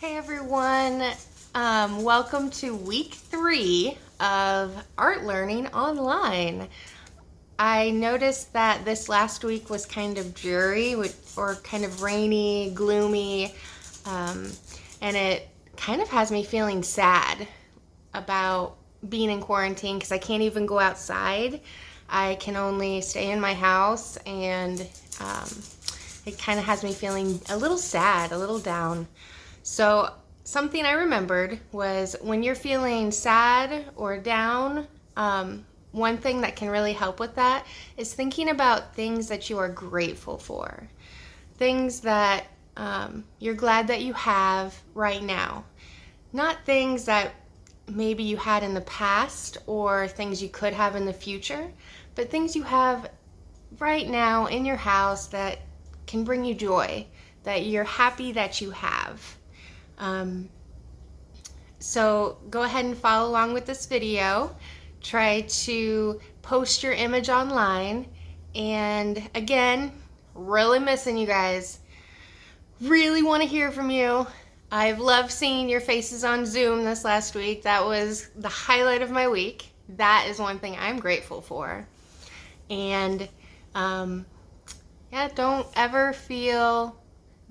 Hey everyone, welcome to week 3 of art learning online. I noticed that this last week was kind of dreary or kind of rainy, gloomy, um, and it kind of has me feeling sad about being in quarantine because I can't even go outside. I can only stay in my house, and it kind of has me feeling a little sad, a little down. So, something I remembered was when you're feeling sad or down, one thing that can really help with that is thinking about things that you are grateful for. Things that you're glad that you have right now. Not things that maybe you had in the past or things you could have in the future, but things you have right now in your house that can bring you joy, that you're happy that you have. Um, so go ahead and follow along with this video. Try to post your image online. And again, really missing you guys. Really want to hear from you. I've loved seeing your faces on Zoom this last week. That was the highlight of my week. That is one thing I'm grateful for. And yeah, don't ever feel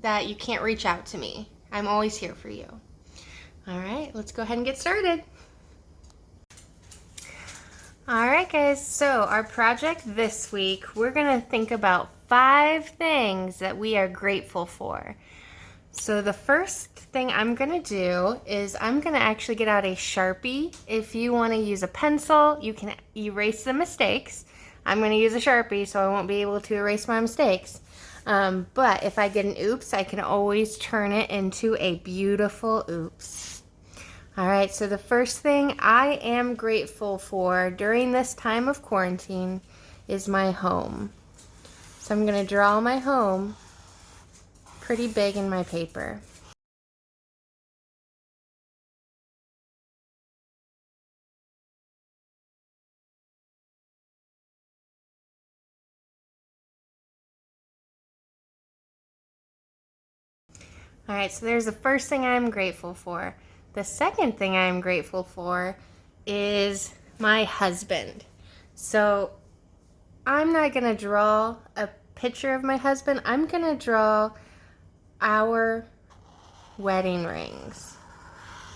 that you can't reach out to me. I'm always here for you. All right, let's go ahead and get started. All right, guys, so our project this week, we're gonna think about 5 things that we are grateful for. So the first thing I'm gonna do is I'm gonna actually get out a Sharpie. If you wanna use a pencil, you can erase the mistakes. I'm gonna use a Sharpie so I won't be able to erase my mistakes. But if I get an oops, I can always turn it into a beautiful oops. All right, so the first thing I am grateful for during this time of quarantine is my home. So I'm going to draw my home pretty big in my paper. All right, so there's the first thing I'm grateful for. The second thing I'm grateful for is my husband. So I'm not going to draw a picture of my husband. I'm going to draw our wedding rings.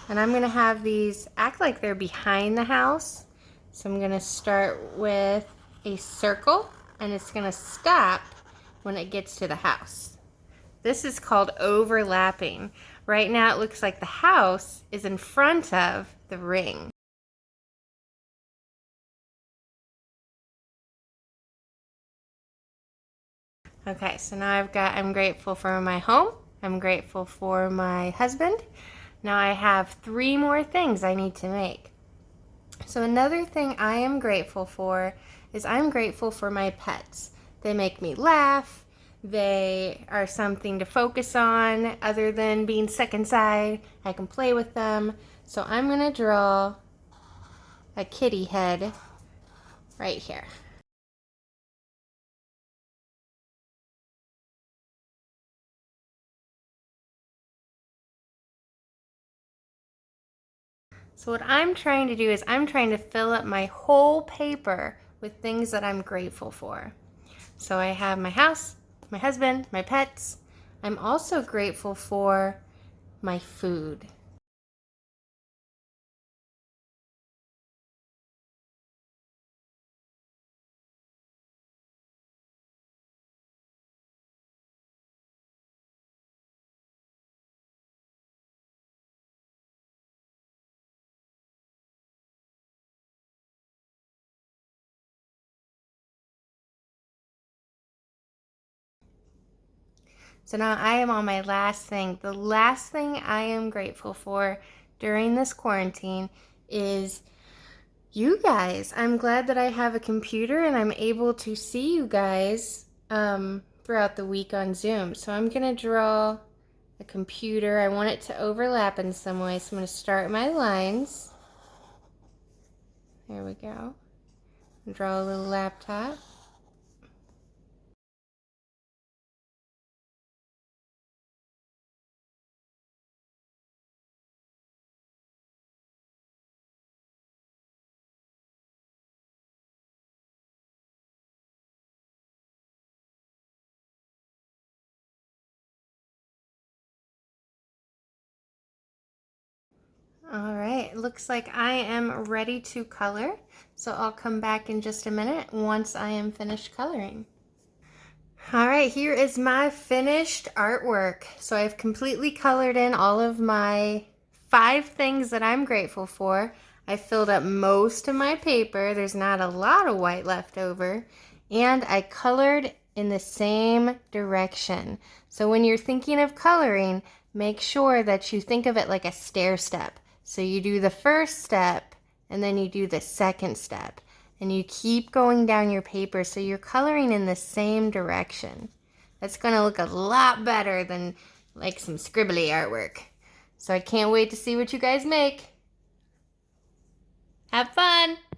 And I'm going to have these act like they're behind the house. So I'm going to start with a circle, and it's going to stop when it gets to the house. This is called overlapping. Right now it looks like the house is in front of the ring. Okay, so now I'm grateful for my home. I'm grateful for my husband. Now I have 3 more things I need to make. So another thing I am grateful for is I'm grateful for my pets. They make me laugh. They are something to focus on other than being stuck inside. I can play with them. So I'm going to draw a kitty head right here. So what I'm trying to do is I'm trying to fill up my whole paper with things that I'm grateful for. So I have my house, my husband, my pets. I'm also grateful for my food. So now I am on my last thing. The last thing I am grateful for during this quarantine is you guys. I'm glad that I have a computer and I'm able to see you guys throughout the week on Zoom. So I'm going to draw a computer. I want it to overlap in some way. So I'm going to start my lines. There we go. Draw a little laptop. All right, looks like I am ready to color. So I'll come back in just a minute once I am finished coloring. All right, here is my finished artwork. So I've completely colored in all of my 5 things that I'm grateful for. I filled up most of my paper. There's not a lot of white left over. And I colored in the same direction. So when you're thinking of coloring, make sure that you think of it like a stair step. So you do the first step and then you do the second step. And you keep going down your paper so you're coloring in the same direction. That's going to look a lot better than like some scribbly artwork. So I can't wait to see what you guys make. Have fun!